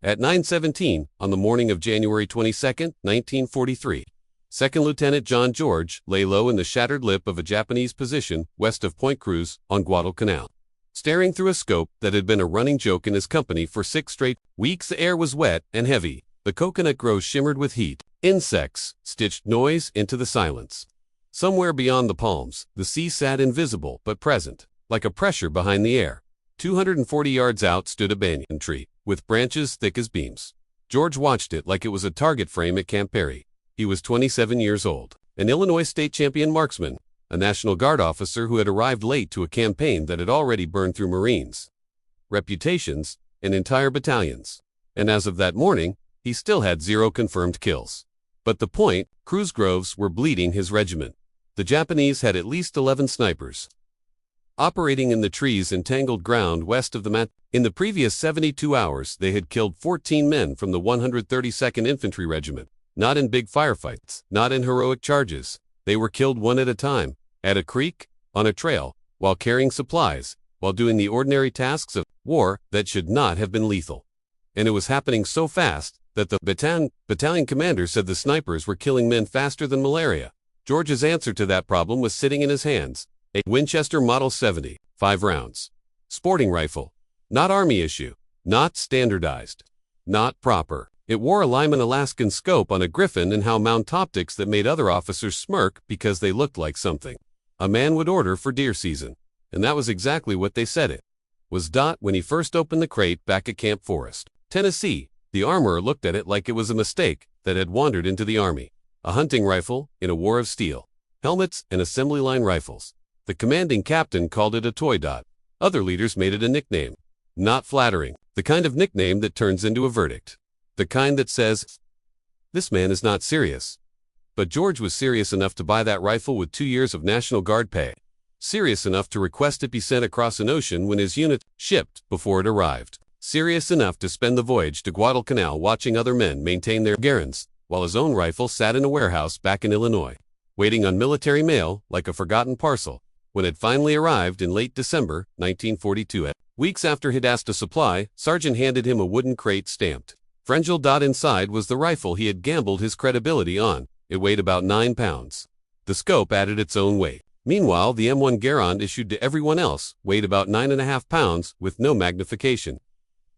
At 9:17 on the morning of January 22, 1943, Second Lieutenant John George lay low in the shattered lip of a Japanese position west of Point Cruz on Guadalcanal. Staring through a scope that had been a running joke in his company for 6 straight weeks, the air was wet and heavy. The coconut groves shimmered with heat. Insects stitched noise into the silence. Somewhere beyond the palms, the sea sat invisible but present, like a pressure behind the air. 240 yards out stood a banyan tree, with branches thick as beams. George watched it like it was a target frame at Camp Perry. He was 27 years old, an Illinois state champion marksman, a National Guard officer who had arrived late to a campaign that had already burned through Marines' reputations and entire battalions. And as of that morning, he still had 0 confirmed kills. But the Point Cruz groves were bleeding his regiment. The Japanese had at least 11 snipers operating in the trees and tangled ground west of the mat. In the previous 72 hours, they had killed 14 men from the 132nd Infantry Regiment. Not in big firefights, not in heroic charges. They were killed one at a time, at a creek, on a trail, while carrying supplies, while doing the ordinary tasks of war that should not have been lethal. And it was happening so fast that the battalion commander said the snipers were killing men faster than malaria. George's answer to that problem was sitting in his hands. A Winchester Model 70, 5 rounds. Sporting rifle. Not Army issue. Not standardized. Not proper. It wore a Lyman Alaskan scope on a Griffin and how mount optics that made other officers smirk because they looked like something a man would order for deer season. And that was exactly what they said it was. When he first opened the crate back at Camp Forest, Tennessee, the armorer looked at it like it was a mistake that had wandered into the Army. A hunting rifle in a war of steel. Helmets and assembly line rifles. The commanding captain called it a toy. Other leaders made it a nickname. Not flattering. The kind of nickname that turns into a verdict. The kind that says, this man is not serious. But George was serious enough to buy that rifle with 2 years of National Guard pay. Serious enough to request it be sent across an ocean when his unit shipped before it arrived. Serious enough to spend the voyage to Guadalcanal watching other men maintain their Garands, while his own rifle sat in a warehouse back in Illinois, waiting on military mail like a forgotten parcel. When it finally arrived in late December 1942, weeks after he'd asked a supply, Sergeant handed him a wooden crate stamped Frangel. Inside was the rifle he had gambled his credibility on. It weighed about 9 pounds. The scope added its own weight. Meanwhile, the M1 Garand issued to everyone else weighed about 9.5 pounds with no magnification.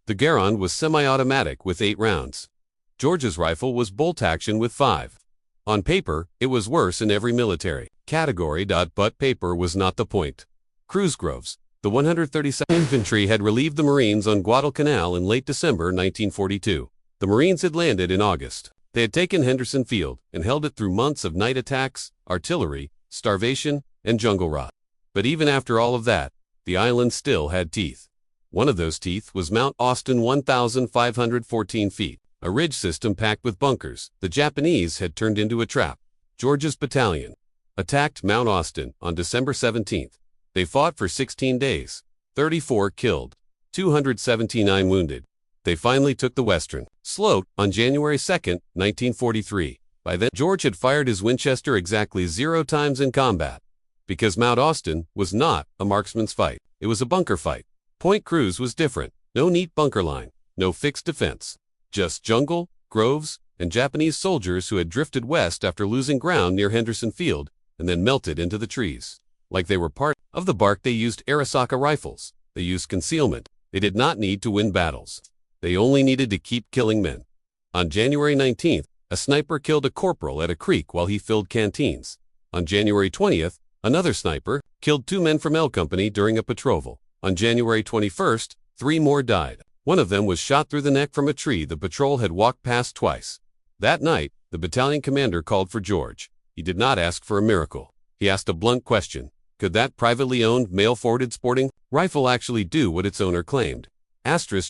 The Garand was semi-automatic with 8 rounds. George's rifle was bolt action with 5. On paper, it was worse in every military category. But paper was not the point. Cruz groves. The 132nd Infantry had relieved the Marines on Guadalcanal in late December 1942. The Marines had landed in August. They had taken Henderson Field and held it through months of night attacks, artillery, starvation, and jungle rot. But even after all of that, the island still had teeth. One of those teeth was Mount Austin, 1,514 feet, a ridge system packed with bunkers the Japanese had turned into a trap. George's battalion attacked Mount Austin on December 17th. They fought for 16 days, 34 killed, 279 wounded. They finally took the western slope on January 2, 1943. By then, George had fired his Winchester exactly 0 times in combat. Because Mount Austin was not a marksman's fight. It was a bunker fight. Point Cruz was different. No neat bunker line, no fixed defense. Just jungle, groves, and Japanese soldiers who had drifted west after losing ground near Henderson Field and then melted into the trees. Like they were part of the bark, they used Arisaka rifles. They used concealment. They did not need to win battles. They only needed to keep killing men. On January 19th, a sniper killed a corporal at a creek while he filled canteens. On January 20th, another sniper killed 2 men from L Company during a patrol. On January 21st, 3 more died. One of them was shot through the neck from a tree the patrol had walked past twice. That night, the battalion commander called for George. He did not ask for a miracle. He asked a blunt question. Could that privately owned, mail-forwarded sporting rifle actually do what its owner claimed?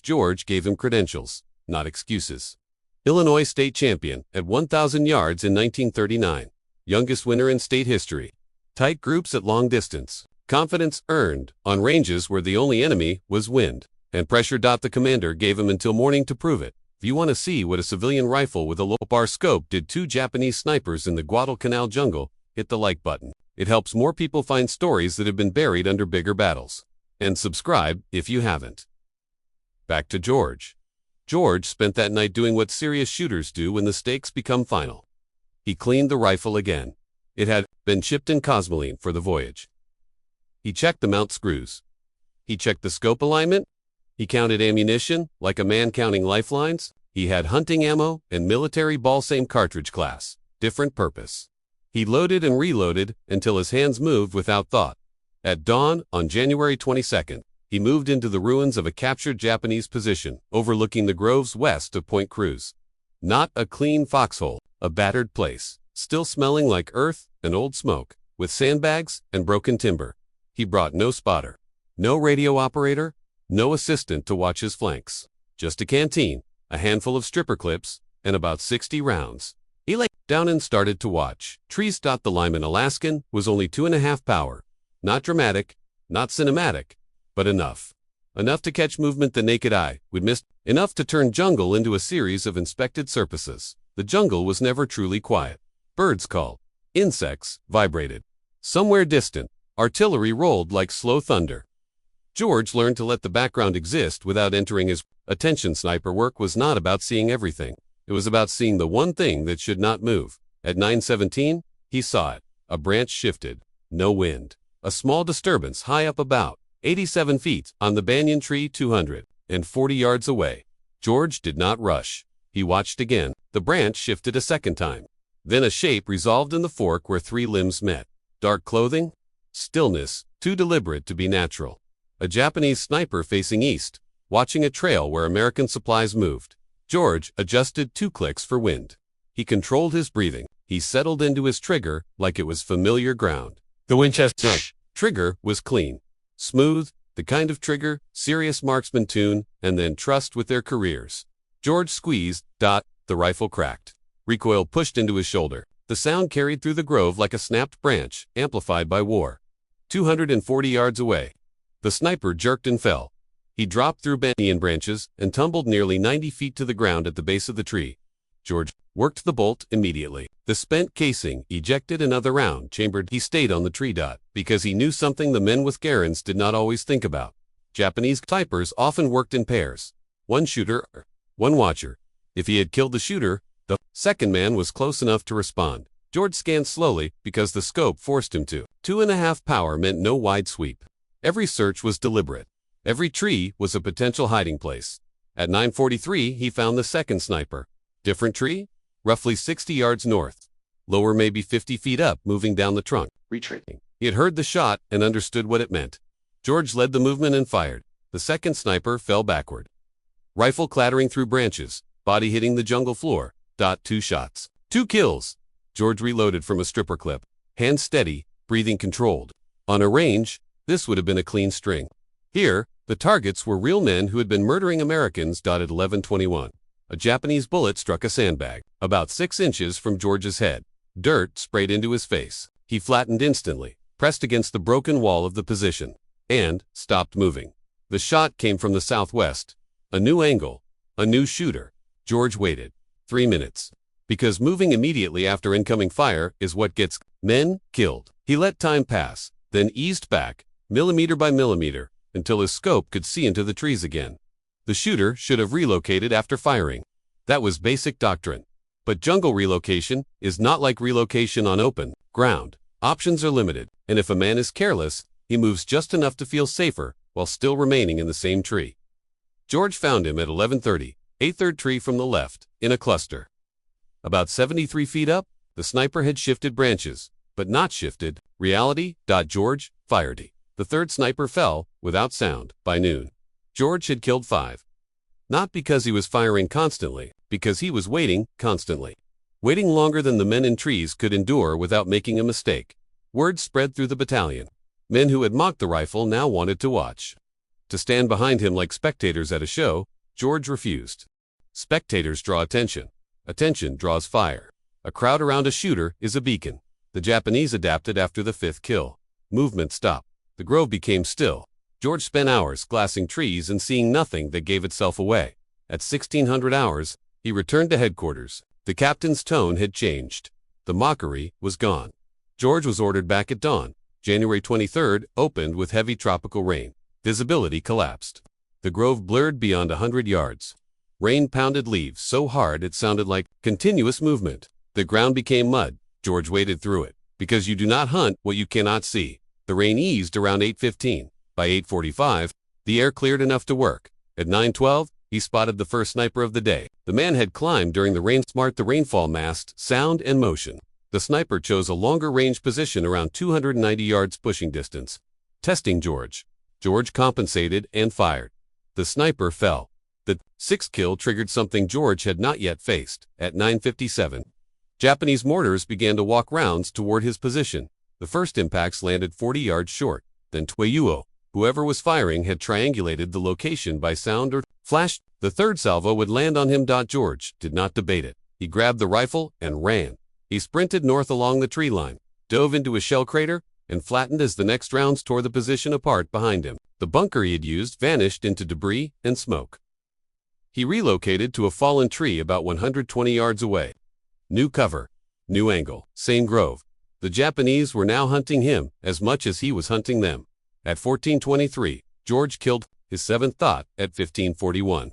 George gave him credentials, not excuses. Illinois state champion at 1,000 yards in 1939. Youngest winner in state history. Tight groups at long distance. Confidence earned on ranges where the only enemy was wind and pressure. The commander gave him until morning to prove it. If you want to see what a civilian rifle with a low-bar scope did 2 Japanese snipers in the Guadalcanal jungle, hit the like button. It helps more people find stories that have been buried under bigger battles. And subscribe if you haven't. Back to George. George spent that night doing what serious shooters do when the stakes become final. He cleaned the rifle again. It had been chipped in cosmoline for the voyage. He checked the mount screws. He checked the scope alignment. He counted ammunition, like a man counting lifelines. He had hunting ammo and military ball, same cartridge class, different purpose. He loaded and reloaded until his hands moved without thought. At dawn on January 22nd, he moved into the ruins of a captured Japanese position overlooking the groves west of Point Cruz. Not a clean foxhole, a battered place, still smelling like earth and old smoke, with sandbags and broken timber. He brought no spotter, no radio operator, no assistant to watch his flanks. Just a canteen, a handful of stripper clips, and about 60 rounds. He lay down and started to watch. Trees. The Lyman Alaskan was only 2.5 power. Not dramatic, not cinematic, but enough. Enough to catch movement the naked eye would miss. Enough to turn jungle into a series of inspected surfaces. The jungle was never truly quiet. Birds called. Insects vibrated. Somewhere distant, artillery rolled like slow thunder. George learned to let the background exist without entering his attention. Sniper work was not about seeing everything. It was about seeing the one thing that should not move. At 9:17, he saw it. A branch shifted. No wind. A small disturbance high up about 87 feet on the banyan tree 240 yards away. George did not rush. He watched again. The branch shifted a second time. Then a shape resolved in the fork where 3 limbs met. Dark clothing. Stillness, too deliberate to be natural. A Japanese sniper facing east, watching a trail where American supplies moved. George adjusted 2 clicks for wind. He controlled his breathing. He settled into his trigger like it was familiar ground. The Winchester trigger was clean, smooth, the kind of trigger serious marksmen tune and then trust with their careers. George squeezed. The rifle cracked. Recoil pushed into his shoulder. The sound carried through the grove like a snapped branch, amplified by war. 240 yards away, the sniper jerked and fell. He dropped through banyan branches and tumbled nearly 90 feet to the ground at the base of the tree. George worked the bolt immediately. The spent casing ejected another round chambered. He stayed on the tree. Because he knew something the men with Garands did not always think about. Japanese snipers often worked in pairs. One shooter, one watcher. If he had killed the shooter, the second man was close enough to respond. George scanned slowly because the scope forced him to. 2.5 power meant no wide sweep. Every search was deliberate. Every tree was a potential hiding place. At 9:43, he found the second sniper. Different tree? Roughly 60 yards north. Lower, maybe 50 feet up, moving down the trunk. Retreating. He had heard the shot and understood what it meant. George led the movement and fired. The second sniper fell backward. Rifle clattering through branches, body hitting the jungle floor. 2 shots. 2 kills. George reloaded from a stripper clip. Hands steady, breathing controlled. On a range, this would have been a clean string. Here, the targets were real men who had been murdering Americans. At 11:21, a Japanese bullet struck a sandbag, about 6 inches from George's head. Dirt sprayed into his face. He flattened instantly, pressed against the broken wall of the position, and stopped moving. The shot came from the southwest. A new angle, a new shooter. George waited. 3 minutes. Because moving immediately after incoming fire is what gets men killed. He let time pass, then eased back, millimeter by millimeter, until his scope could see into the trees again. The shooter should have relocated after firing. That was basic doctrine. But jungle relocation is not like relocation on open ground. Options are limited, and if a man is careless, he moves just enough to feel safer while still remaining in the same tree. George found him at 11:30, a third tree from the left, in a cluster. About 73 feet up, the sniper had shifted branches, but not shifted reality. George fired. The third sniper fell, without sound, by noon. George had killed 5. Not because he was firing constantly, because he was waiting constantly. Waiting longer than the men in trees could endure without making a mistake. Word spread through the battalion. Men who had mocked the rifle now wanted to watch. To stand behind him like spectators at a show, George refused. Spectators draw attention. Attention draws fire. A crowd around a shooter is a beacon. The Japanese adapted after the 5th kill. Movement stopped. The grove became still. George spent hours glassing trees and seeing nothing that gave itself away. At 1600 hours, he returned to headquarters. The captain's tone had changed. The mockery was gone. George was ordered back at dawn. January 23rd opened with heavy tropical rain. Visibility collapsed. The grove blurred beyond 100 yards. Rain pounded leaves so hard it sounded like continuous movement. The ground became mud. George waded through it. Because you do not hunt what you cannot see. The rain eased around 8:15. By 8:45, the air cleared enough to work. At 9:12, he spotted the first sniper of the day. The man had climbed during the rain, smart the rainfall masked sound and motion. The sniper chose a longer range position around 290 yards pushing distance. Testing George. George compensated and fired. The sniper fell. The sixth kill triggered something George had not yet faced. At 9:57, Japanese mortars began to walk rounds toward his position. The first impacts landed 40 yards short. Then Twayuo, whoever was firing, had triangulated the location by sound or flash. The third salvo would land on him. George did not debate it. He grabbed the rifle and ran. He sprinted north along the tree line, dove into a shell crater, and flattened as the next rounds tore the position apart behind him. The bunker he had used vanished into debris and smoke. He relocated to a fallen tree about 120 yards away. New cover, new angle, same grove. The Japanese were now hunting him as much as he was hunting them. At 14:23, George killed his seventh thought at 15:41.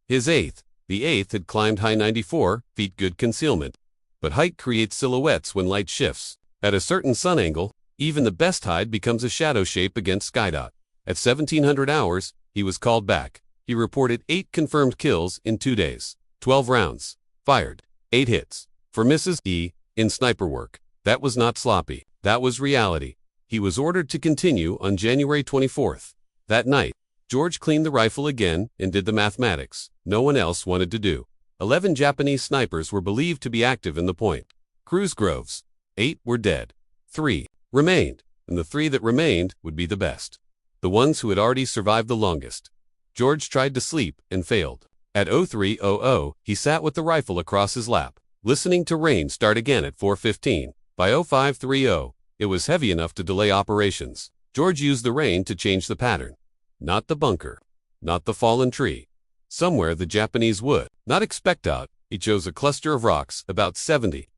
His eighth. The eighth had climbed high 94 feet, good concealment. But height creates silhouettes when light shifts. At a certain sun angle, even the best hide becomes a shadow shape against skydot. At 1700 hours, he was called back. He reported 8 confirmed kills in 2 days. 12 rounds. Fired. 8 hits. For Mrs. E. in sniper work. That was not sloppy. That was reality. He was ordered to continue on January 24th. That night, George cleaned the rifle again and did the mathematics no one else wanted to do. 11 Japanese snipers were believed to be active in the Point Cruz groves. 8 were dead. 3 remained, and the 3 that remained would be the best. The ones who had already survived the longest. George tried to sleep and failed. At 03:00, he sat with the rifle across his lap, listening to rain start again at 4:15. By 05:30, it was heavy enough to delay operations. George used the rain to change the pattern. Not the bunker. Not the fallen tree. Somewhere the Japanese would not expect out. He chose a cluster of rocks about 70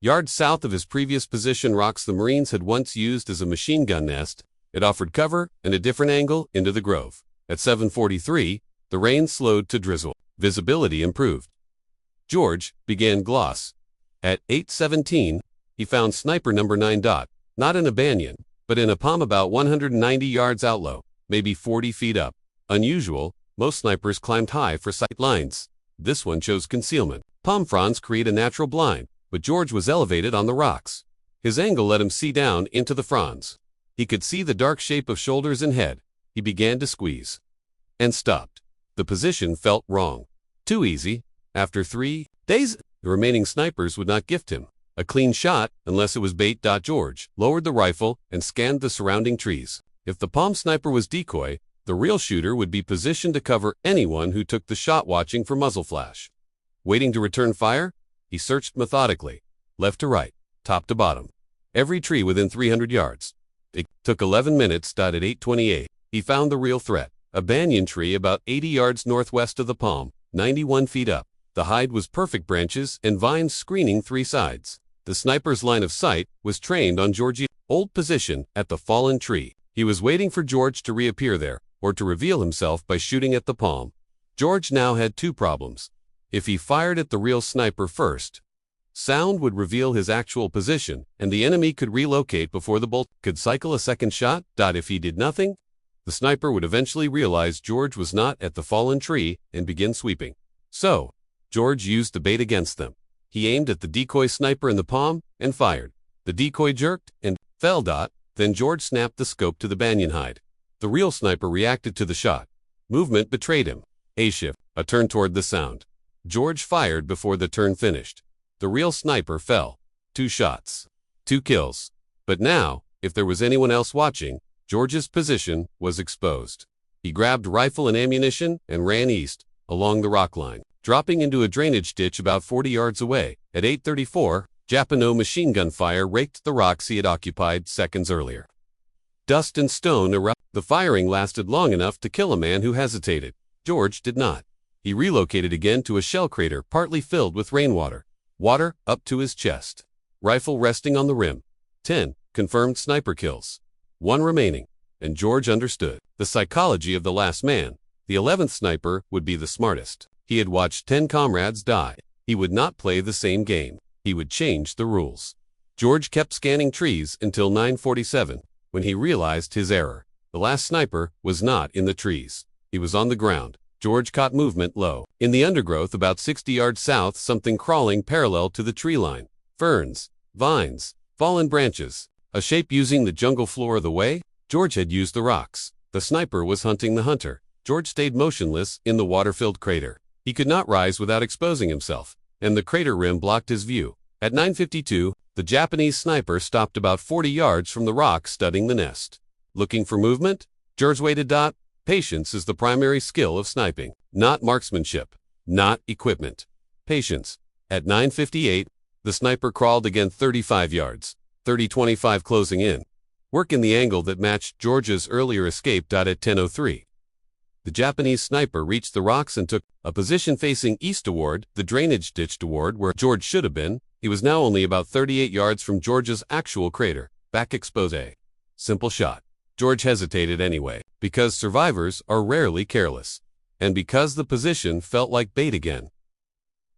yards south of his previous position, rocks the Marines had once used as a machine gun nest. It offered cover and a different angle into the grove. At 7:43, the rain slowed to drizzle. Visibility improved. George began gloss. At 8:17, he found sniper number 9. Not in a banyan, but in a palm about 190 yards out low, maybe 40 feet up. Unusual, most snipers climbed high for sight lines. This one chose concealment. Palm fronds create a natural blind, but George was elevated on the rocks. His angle let him see down into the fronds. He could see the dark shape of shoulders and head. He began to squeeze. And stopped. The position felt wrong. Too easy. After 3 days, the remaining snipers would not gift him a clean shot unless it was bait. George lowered the rifle and scanned the surrounding trees. If the palm sniper was decoy, the real shooter would be positioned to cover anyone who took the shot, watching for muzzle flash. Waiting to return fire, he searched methodically, left to right, top to bottom. Every tree within 300 yards. It took 11 minutes. At 8:28, he found the real threat. A banyan tree about 80 yards northwest of the palm, 91 feet up. The hide was perfect, branches and vines screening 3 sides. The sniper's line of sight was trained on George's old position at the fallen tree. He was waiting for George to reappear there, or to reveal himself by shooting at the palm. George now had 2 problems. If he fired at the real sniper first, sound would reveal his actual position, and the enemy could relocate before the bolt could cycle a second shot. If he did nothing, the sniper would eventually realize George was not at the fallen tree and begin sweeping. So, George used the bait against them. He aimed at the decoy sniper in the palm and fired. The decoy jerked and fell. Then George snapped the scope to the banyan hide. The real sniper reacted to the shot. Movement betrayed him. A shift, a turn toward the sound. George fired before the turn finished. The real sniper fell. 2 shots. 2 kills. But now, if there was anyone else watching, George's position was exposed. He grabbed rifle and ammunition and ran east, along the rock line, dropping into a drainage ditch about 40 yards away. At 8:34, Japano machine gun fire raked the rocks he had occupied seconds earlier. Dust and stone erupted. The firing lasted long enough to kill a man who hesitated. George did not. He relocated again to a shell crater partly filled with rainwater. Water up to his chest. Rifle resting on the rim. 10 confirmed sniper kills. 1 remaining. And George understood the psychology of the last man. The 11th sniper would be the smartest. He had watched 10 comrades die. He would not play the same game. He would change the rules. George kept scanning trees until 9:47, when he realized his error. The last sniper was not in the trees. He was on the ground. George caught movement low. In the undergrowth about 60 yards south, something crawling parallel to the tree line. Ferns, vines, fallen branches. A shape using the jungle floor of the way? George had used the rocks. The sniper was hunting the hunter. George stayed motionless in the water-filled crater. He could not rise without exposing himself, and the crater rim blocked his view. At 9:52, the Japanese sniper stopped about 40 yards from the rock studding the nest. Looking for movement? George waited. Patience is the primary skill of sniping, not marksmanship, not equipment. Patience. At 9:58, the sniper crawled again 35 yards, 30-25 closing in. Work in the angle that matched George's earlier escape. At 10:03, the Japanese sniper reached the rocks and took a position facing east toward the drainage ditch toward where George should have been. He was now only about 38 yards from George's actual crater. Back expose. Simple shot. George hesitated anyway, because survivors are rarely careless, and because the position felt like bait again.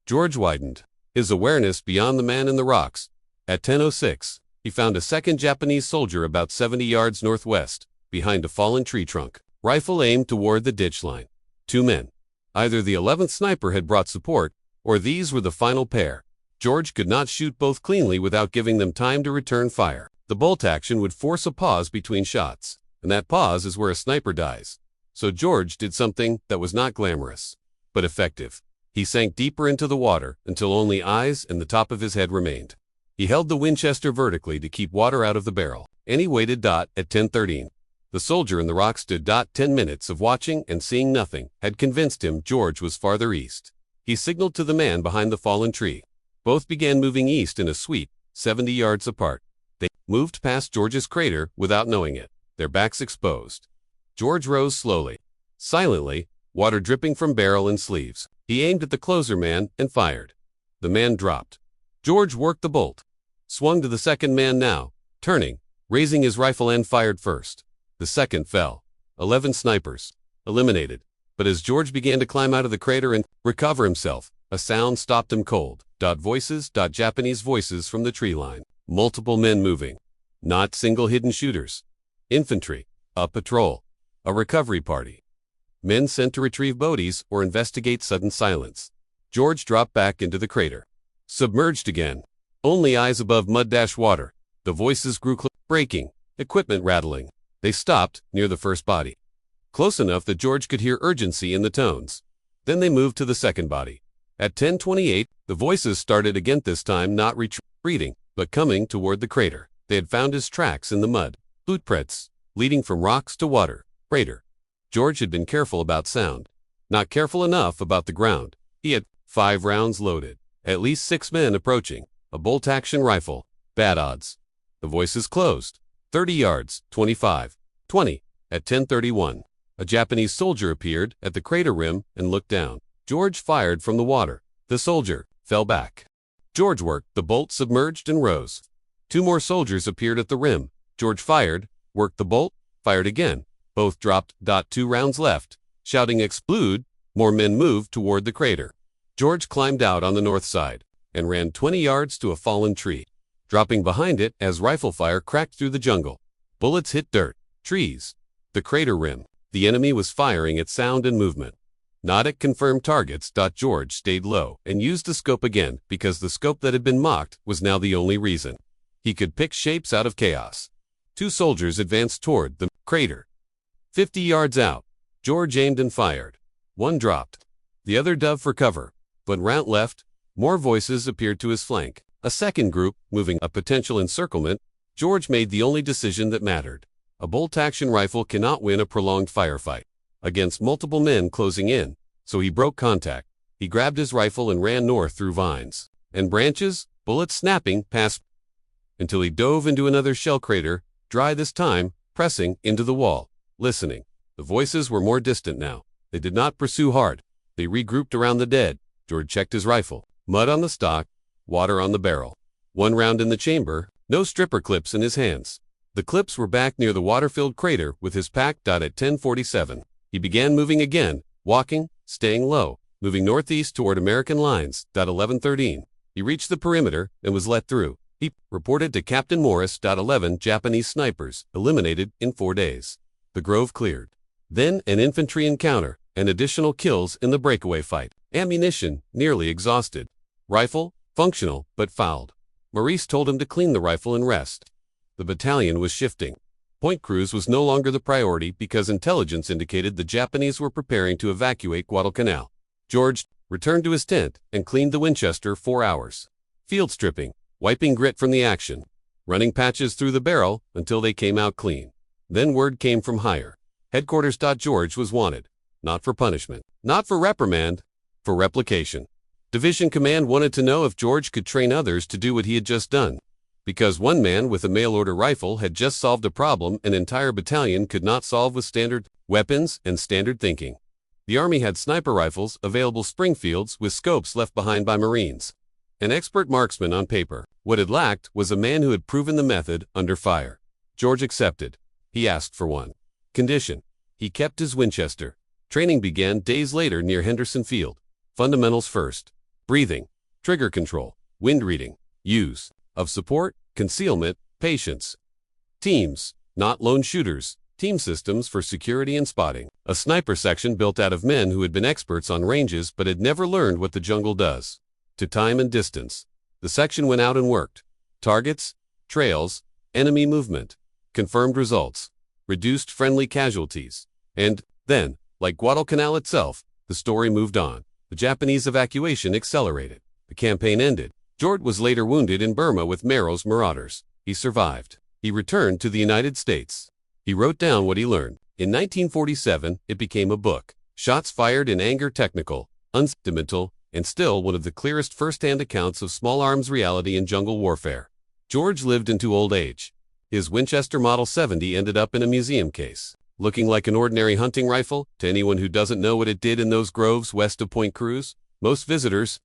George widened his awareness beyond the man in the rocks. At 10:06, he found a second Japanese soldier about 70 yards northwest, behind a fallen tree trunk, rifle aimed toward the ditch line. 2 men. Either the 11th sniper had brought support, or these were the final pair. George could not shoot both cleanly without giving them time to return fire. The bolt action would force a pause between shots, and that pause is where a sniper dies. So George did something that was not glamorous, but effective. He sank deeper into the water until only eyes and the top of his head remained. He held the Winchester vertically to keep water out of the barrel, and he waited. At 10:13, the soldier in the rock stood. 10 minutes of watching and seeing nothing had convinced him George was farther east. He signaled to the man behind the fallen tree. Both began moving east in a sweep, 70 yards apart. They moved past George's crater without knowing it, their backs exposed. George rose slowly, silently, water dripping from barrel and sleeves. He aimed at the closer man and fired. The man dropped. George worked the bolt, swung to the second man now, turning, raising his rifle and fired first. The second fell. 11 snipers, eliminated. But as George began to climb out of the crater and recover himself, a sound stopped him cold. Voices. Japanese voices from the tree line. Multiple men moving. Not single hidden shooters. Infantry. A patrol. A recovery party. Men sent to retrieve bodies or investigate sudden silence. George dropped back into the crater. Submerged again. Only eyes above mud-water. The voices grew breaking. Equipment rattling. They stopped near the first body, close enough that George could hear urgency in the tones. Then they moved to the second body. At 10:28, the voices started again, this time not retreating, but coming toward the crater. They had found his tracks in the mud, footprints, leading from rocks to water. Crater. George had been careful about sound, not careful enough about the ground. He had 5 rounds loaded, at least 6 men approaching, a bolt-action rifle. Bad odds. The voices closed. 30 yards, 25, 20. At 10:31, a Japanese soldier appeared at the crater rim and looked down. George fired from the water. The soldier fell back. George worked the bolt, submerged and rose. 2 more soldiers appeared at the rim. George fired, worked the bolt, fired again. Both dropped. 2 rounds left. Shouting explode, more men moved toward the crater. George climbed out on the north side and ran 20 yards to a fallen tree, dropping behind it as rifle fire cracked through the jungle. Bullets hit dirt, trees, the crater rim. The enemy was firing at sound and movement, not at confirmed targets. George stayed low and used the scope again because the scope that had been mocked was now the only reason. He could pick shapes out of chaos. 2 soldiers advanced toward the crater. 50 yards out, George aimed and fired. 1 dropped. The other dove for cover. But round left, more voices appeared to his flank. A second group, moving a potential encirclement. George made the only decision that mattered. A bolt-action rifle cannot win a prolonged firefight against multiple men closing in, so he broke contact. He grabbed his rifle and ran north through vines and branches, bullets snapping past, until he dove into another shell crater, dry this time, pressing into the wall, listening. The voices were more distant now. They did not pursue hard. They regrouped around the dead. George checked his rifle. Mud on the stock, water on the barrel. 1 round in the chamber, no stripper clips in his hands. The clips were back near the water-filled crater with his pack. At 10:47, he began moving again, walking, staying low, Moving northeast toward American lines. 11:13. He reached the perimeter and was let through. He reported to Captain Morris. 11 Japanese snipers eliminated in 4 days. The grove cleared. Then an infantry encounter and additional kills in the breakaway fight. Ammunition nearly exhausted. Rifle functional but fouled. Maurice told him to clean the rifle and rest. The battalion was shifting. Point Cruz was no longer the priority because intelligence indicated the Japanese were preparing to evacuate Guadalcanal. George returned to his tent and cleaned the Winchester 4 hours. Field stripping, wiping grit from the action, running patches through the barrel until they came out clean. Then word came from higher headquarters. George was wanted, not for punishment, not for reprimand, for replication. Division command wanted to know if George could train others to do what he had just done. Because one man with a mail-order rifle had just solved a problem an entire battalion could not solve with standard weapons and standard thinking. The Army had sniper rifles, available Springfields with scopes left behind by Marines. An expert marksman on paper. What it lacked was a man who had proven the method under fire. George accepted. He asked for one condition. He kept his Winchester. Training began days later near Henderson Field. Fundamentals first. Breathing, trigger control, wind reading, use of support, concealment, patience. Teams, not lone shooters, team systems for security and spotting. A sniper section built out of men who had been experts on ranges but had never learned what the jungle does. To time and distance. The section went out and worked. Targets, trails, enemy movement, confirmed results, reduced friendly casualties. And then, like Guadalcanal itself, the story moved on. The Japanese evacuation accelerated. The campaign ended. George was later wounded in Burma with Merrill's marauders. He survived. He returned to the United States. He wrote down what he learned. In 1947, it became a book. Shots Fired in Anger, technical, unsentimental, and still one of the clearest first-hand accounts of small arms reality in jungle warfare. George lived into old age. His Winchester Model 70 ended up in a museum case, looking like an ordinary hunting rifle to anyone who doesn't know what it did in those groves west of Point Cruz. Most visitors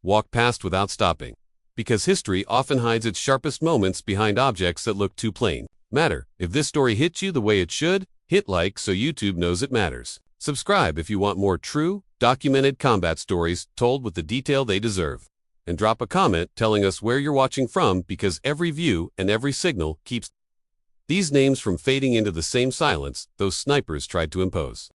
walk past without stopping, because history often hides its sharpest moments behind objects that look too plain. If this story hit you the way it should, hit like so YouTube knows it matters. Subscribe if you want more true, documented combat stories told with the detail they deserve. And drop a comment telling us where you're watching from, because every view and every signal keeps these names from fading into the same silence those snipers tried to impose.